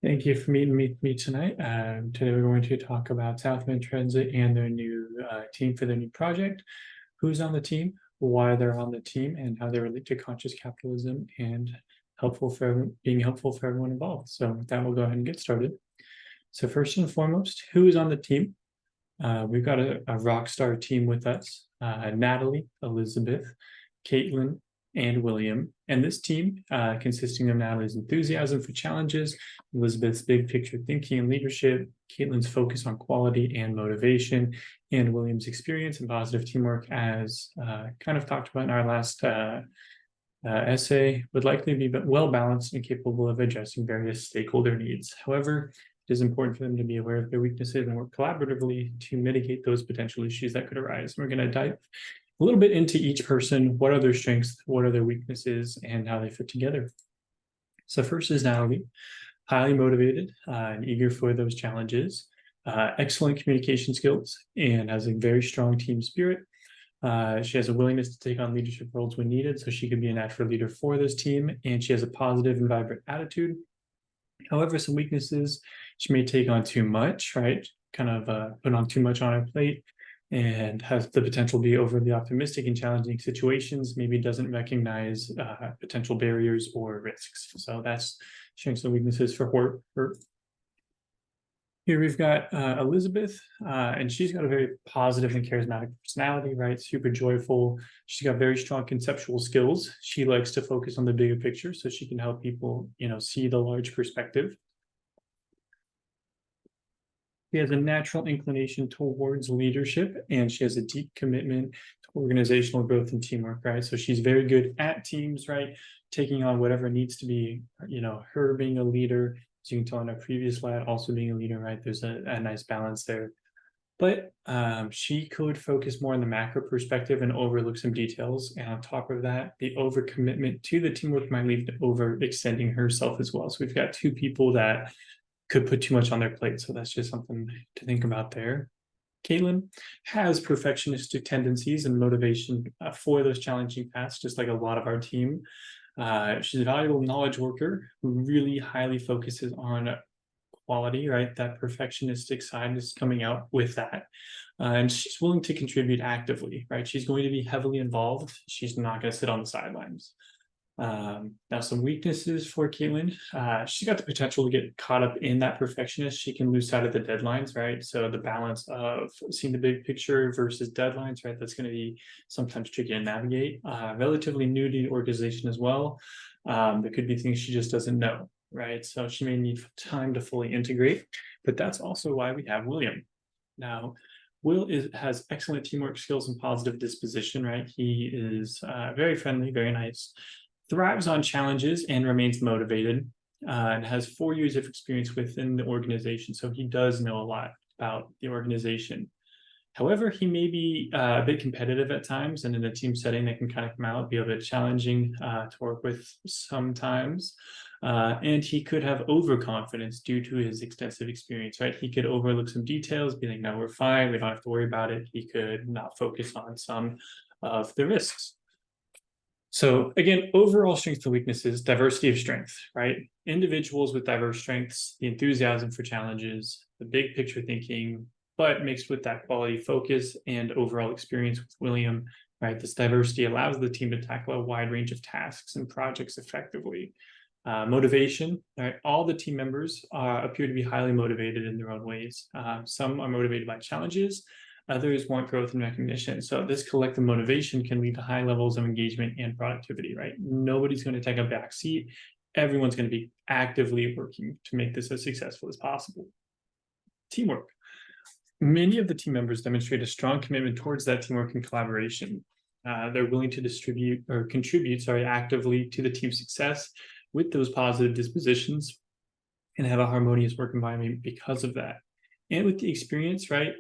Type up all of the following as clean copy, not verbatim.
Thank you for meeting me tonight. Today we're going to talk about South Bend Transit and their new team for their new project, who's on the team, why they're on the team, and how they relate to conscious capitalism and being helpful for everyone involved. So with that, we'll go ahead and get started. So first and foremost, who is on the team? We've got a rock star team with us, Natalie, Elizabeth, Caitlin, and William. And this team, consisting of Natalie's enthusiasm for challenges, Elizabeth's big picture thinking and leadership, Caitlin's focus on quality and motivation, and William's experience and positive teamwork, as kind of talked about in our last essay, would likely be well balanced and capable of addressing various stakeholder needs. However, it is important for them to be aware of their weaknesses and work collaboratively to mitigate those potential issues that could arise. We're going to dive a little bit into each person. What are their strengths? What are their weaknesses? And how they fit together. So first is Natalie, highly motivated and eager for those challenges, excellent communication skills, and has a very strong team spirit. She has a willingness to take on leadership roles when needed, so she could be a natural leader for this team, and she has a positive and vibrant attitude. However, some weaknesses, she may take on too much, right? Kind of put on too much on her plate and has the potential to be overly optimistic in challenging situations, maybe doesn't recognize potential barriers or risks. So that's strengths and weaknesses for her. Here we've got Elizabeth, and she's got a very positive and charismatic personality, right? Super joyful. She's got very strong conceptual skills. She likes to focus on the bigger picture so she can help people, see the large perspective. She has a natural inclination towards leadership, and she has a deep commitment to organizational growth and teamwork, right? So she's very good at teams, right? Taking on whatever needs to be, her being a leader, as you can tell in our previous slide, also being a leader, right? There's a nice balance there. But she could focus more on the macro perspective and overlook some details. And on top of that, the overcommitment to the teamwork might lead to overextending herself as well. So we've got two people that could put too much on their plate. So that's just something to think about there. Caitlin has perfectionistic tendencies and motivation for those challenging tasks, just like a lot of our team. She's a valuable knowledge worker who really highly focuses on quality, right? That perfectionistic side is coming out with that. And she's willing to contribute actively, right? She's going to be heavily involved. She's not going to sit on the sidelines. Now, some weaknesses for Caitlin. She's got the potential to get caught up in that perfectionist. She can lose sight of the deadlines, right? So the balance of seeing the big picture versus deadlines, right? That's going to be sometimes tricky to navigate. Relatively new to the organization as well. There could be things she just doesn't know, right? So she may need time to fully integrate, but that's also why we have William. Now, has excellent teamwork skills and positive disposition, right? He is very friendly, very nice, thrives on challenges and remains motivated, and has 4 years of experience within the organization. So he does know a lot about the organization. However, he may be a bit competitive at times, and in a team setting, that can kind of come out, be a bit challenging to work with sometimes. And he could have overconfidence due to his extensive experience, right? He could overlook some details, be like, no, we're fine, we don't have to worry about it. He could not focus on some of the risks. So again, overall strengths and weaknesses, diversity of strength, right? Individuals with diverse strengths, the enthusiasm for challenges, the big picture thinking, but mixed with that quality focus and overall experience with William, right? This diversity allows the team to tackle a wide range of tasks and projects effectively. Motivation, right? All the team members appear to be highly motivated in their own ways. Some are motivated by challenges, others want growth and recognition. So this collective motivation can lead to high levels of engagement and productivity, right? Nobody's going to take a back seat. Everyone's going to be actively working to make this as successful as possible. Teamwork. Many of the team members demonstrate a strong commitment towards that teamwork and collaboration. They're willing to contribute actively to the team's success with those positive dispositions and have a harmonious work environment because of that. And with the experience, right,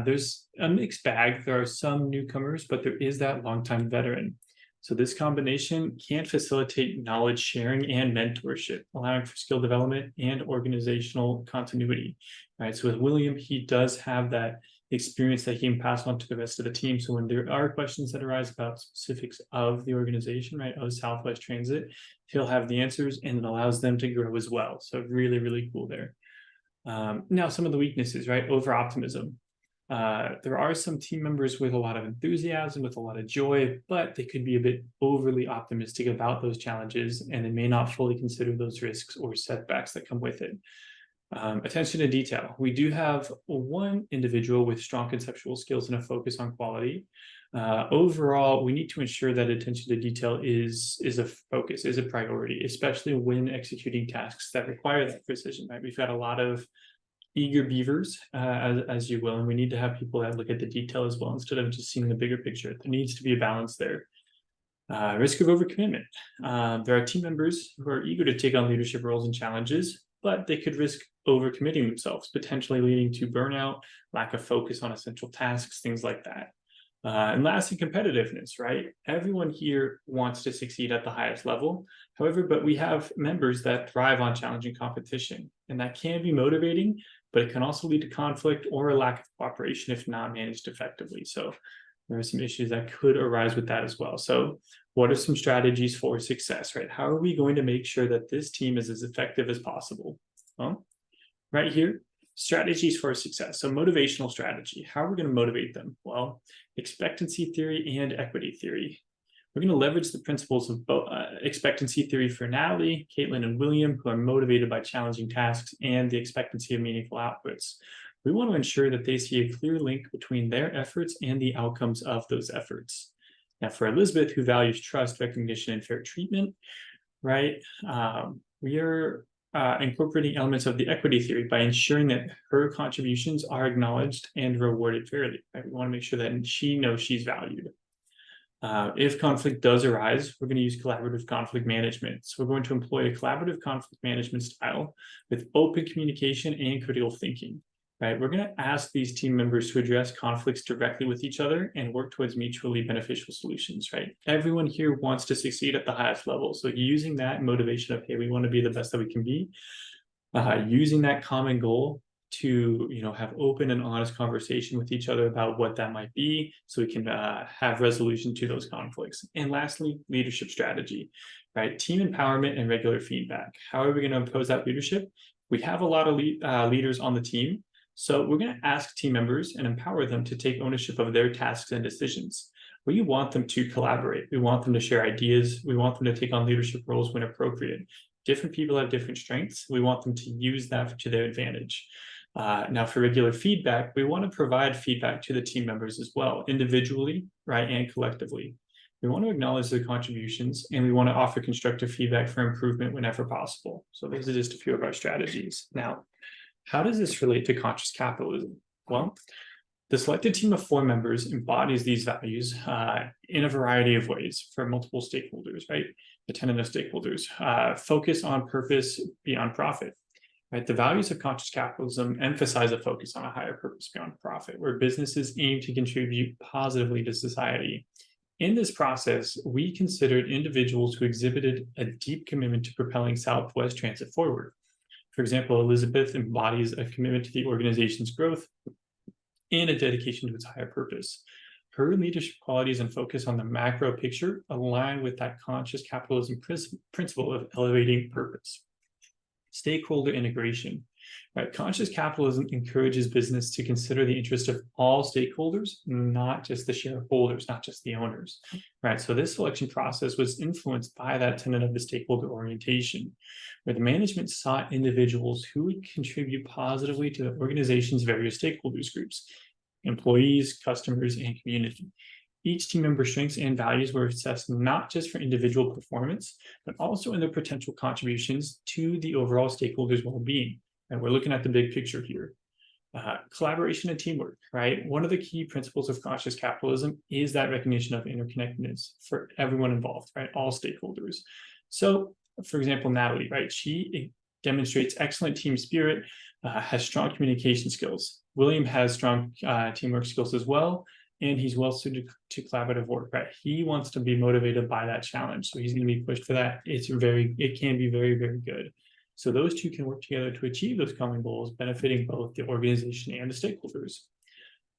there's a mixed bag. There are some newcomers, but there is that longtime veteran. So this combination can facilitate knowledge sharing and mentorship, allowing for skill development and organizational continuity, right? So with William, he does have that experience that he can pass on to the rest of the team. So when there are questions that arise about specifics of the organization, right, of Southwest Transit, he'll have the answers, and it allows them to grow as well. So really, really cool there. Now, some of the weaknesses, right? Over optimism. There are some team members with a lot of enthusiasm, with a lot of joy, but they could be a bit overly optimistic about those challenges, and they may not fully consider those risks or setbacks that come with it. Attention to detail. We do have one individual with strong conceptual skills and a focus on quality. Overall, we need to ensure that attention to detail is a focus, is a priority, especially when executing tasks that require that precision, right? We've got a lot of eager beavers, as you will, and we need to have people that look at the detail as well instead of just seeing the bigger picture. There needs to be a balance there. Risk of overcommitment. There are team members who are eager to take on leadership roles and challenges, but they could risk overcommitting themselves, potentially leading to burnout, lack of focus on essential tasks, things like that. And lastly, competitiveness, right? Everyone here wants to succeed at the highest level. However, but we have members that thrive on challenging competition, and that can be motivating, but it can also lead to conflict or a lack of cooperation if not managed effectively. So there are some issues that could arise with that as well. So what are some strategies for success, right? How are we going to make sure that this team is as effective as possible? Well, right here, strategies for success. So motivational strategy. How are we going to motivate them? Well, expectancy theory and equity theory. We're going to leverage the principles of both expectancy theory for Natalie, Caitlin, and William, who are motivated by challenging tasks and the expectancy of meaningful outputs. We want to ensure that they see a clear link between their efforts and the outcomes of those efforts. Now, for Elizabeth, who values trust, recognition, and fair treatment, right, we are incorporating elements of the equity theory by ensuring that her contributions are acknowledged and rewarded fairly. Right? We want to make sure that she knows she's valued. If conflict does arise, we're going to use collaborative conflict management. So we're going to employ a collaborative conflict management style with open communication and critical thinking. Right? We're going to ask these team members to address conflicts directly with each other and work towards mutually beneficial solutions, right? Everyone here wants to succeed at the highest level. So using that motivation of, hey, we want to be the best that we can be, using that common goal to, have open and honest conversation with each other about what that might be so we can have resolution to those conflicts. And lastly, leadership strategy, right? Team empowerment and regular feedback. How are we going to impose that leadership? We have a lot of leaders on the team. So we're going to ask team members and empower them to take ownership of their tasks and decisions. We want them to collaborate. We want them to share ideas. We want them to take on leadership roles when appropriate. Different people have different strengths. We want them to use that to their advantage. Now, for regular feedback, we want to provide feedback to the team members as well, individually, right, and collectively. We want to acknowledge their contributions, and we want to offer constructive feedback for improvement whenever possible. So those are just a few of our strategies. Now, how does this relate to conscious capitalism? Well, the selected team of 4 members embodies these values in a variety of ways for multiple stakeholders, right? The tenet of stakeholders, focus on purpose beyond profit, right? The values of conscious capitalism emphasize a focus on a higher purpose beyond profit, where businesses aim to contribute positively to society. In this process, we considered individuals who exhibited a deep commitment to propelling Southwest Transit forward. For example, Elizabeth embodies a commitment to the organization's growth and a dedication to its higher purpose. Her leadership qualities and focus on the macro picture align with that conscious capitalism principle of elevating purpose. Stakeholder integration, right? Conscious capitalism encourages business to consider the interest of all stakeholders, not just the shareholders, not just the owners, right? So this selection process was influenced by that tenet of the stakeholder orientation, where the management sought individuals who would contribute positively to the organization's various stakeholders groups, employees, customers, and community. Each team member's strengths and values were assessed not just for individual performance, but also in their potential contributions to the overall stakeholders' well-being. And we're looking at the big picture here. Collaboration and teamwork, right? One of the key principles of conscious capitalism is that recognition of interconnectedness for everyone involved, right? All stakeholders. So, for example, Natalie, right? She demonstrates excellent team spirit, has strong communication skills. William has strong teamwork skills as well, and he's well suited to collaborative work, right? He wants to be motivated by that challenge, so he's going to be pushed for that. It can be very, very good. So those two can work together to achieve those common goals, benefiting both the organization and the stakeholders.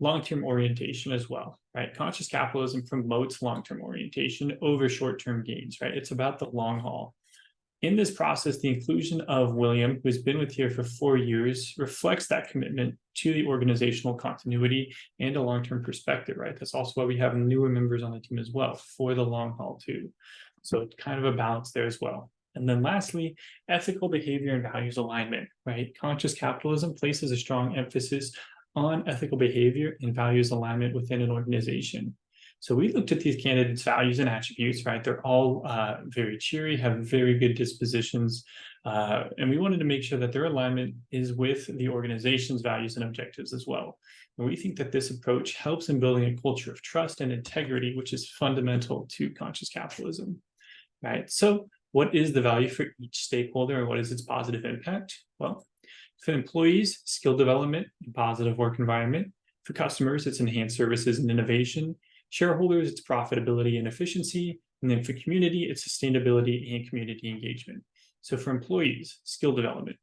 long-term orientation as well, right? Conscious capitalism promotes long-term orientation over short-term gains, right? It's about the long haul. In this process, the inclusion of William, who's been with here for 4 years, reflects that commitment to the organizational continuity and a long-term perspective, right? That's also why we have newer members on the team as well for the long haul too. So it's kind of a balance there as well. And then lastly, ethical behavior and values alignment, right? Conscious capitalism places a strong emphasis on ethical behavior and values alignment within an organization. So we looked at these candidates' values and attributes, right? They're all very cheery, have very good dispositions, and we wanted to make sure that their alignment is with the organization's values and objectives as well. And we think that this approach helps in building a culture of trust and integrity, which is fundamental to conscious capitalism, right? So what is the value for each stakeholder and what is its positive impact? Well, for employees, skill development and positive work environment. For customers, it's enhanced services and innovation. Shareholders, it's profitability and efficiency. And then for community, it's sustainability and community engagement. So for employees, skill development.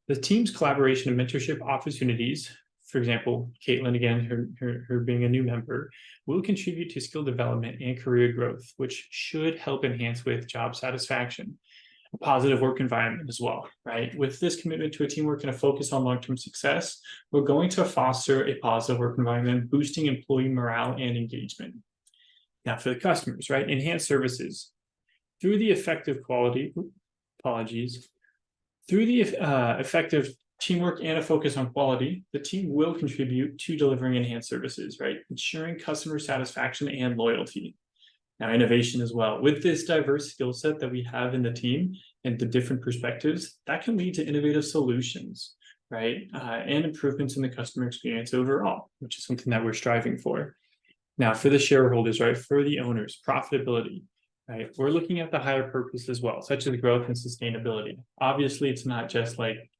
The team's collaboration and mentorship opportunities, for example, Caitlin, again, her being a new member, will contribute to skill development and career growth, which should help enhance with job satisfaction. A positive work environment as well, right? With this commitment to a teamwork and a focus on long-term success, we're going to foster a positive work environment, boosting employee morale and engagement. Now for the customers, right? Enhanced services. Through the effective effective teamwork and a focus on quality, the team will contribute to delivering enhanced services, right? Ensuring customer satisfaction and loyalty. Now, innovation as well. With this diverse skill set that we have in the team and the different perspectives, that can lead to innovative solutions, right? And improvements in the customer experience overall, which is something that we're striving for. Now, for the shareholders, right? For the owners, profitability, right? We're looking at the higher purpose as well, such as growth and sustainability. Obviously, it's not just like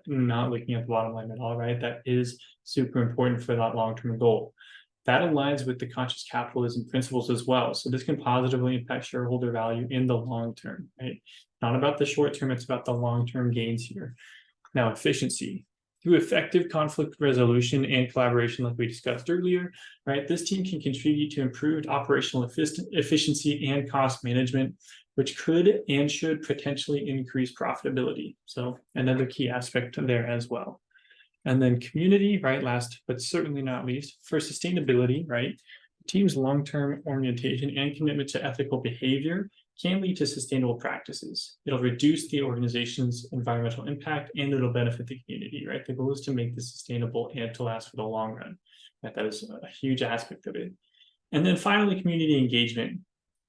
not looking at the bottom line at all, right? That is super important for that long-term goal. That aligns with the conscious capitalism principles as well. So this can positively impact shareholder value in the long term, right? Not about the short term, it's about the long-term gains here. Now, efficiency. Through effective conflict resolution and collaboration, like we discussed earlier, right? This team can contribute to improved operational efficiency and cost management, which could and should potentially increase profitability. So another key aspect there as well. And then community, right? Last, but certainly not least, for sustainability, right? The team's long-term orientation and commitment to ethical behavior can lead to sustainable practices. It'll reduce the organization's environmental impact and it'll benefit the community, right? The goal is to make this sustainable and to last for the long run. Right? That is a huge aspect of it. And then finally, community engagement.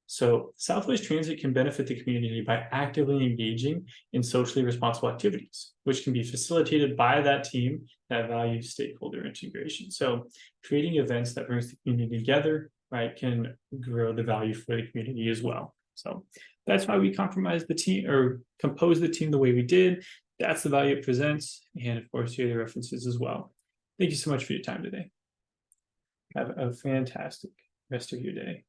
So Southwest Transit can benefit the community by actively engaging in socially responsible activities, which can be facilitated by that team that values stakeholder integration. So creating events that brings the community together, right, can grow the value for the community as well. So that's why we compromised the team or composed the team the way we did. That's the value it presents. And of course, here are the references as well. Thank you so much for your time today. Have a fantastic rest of your day.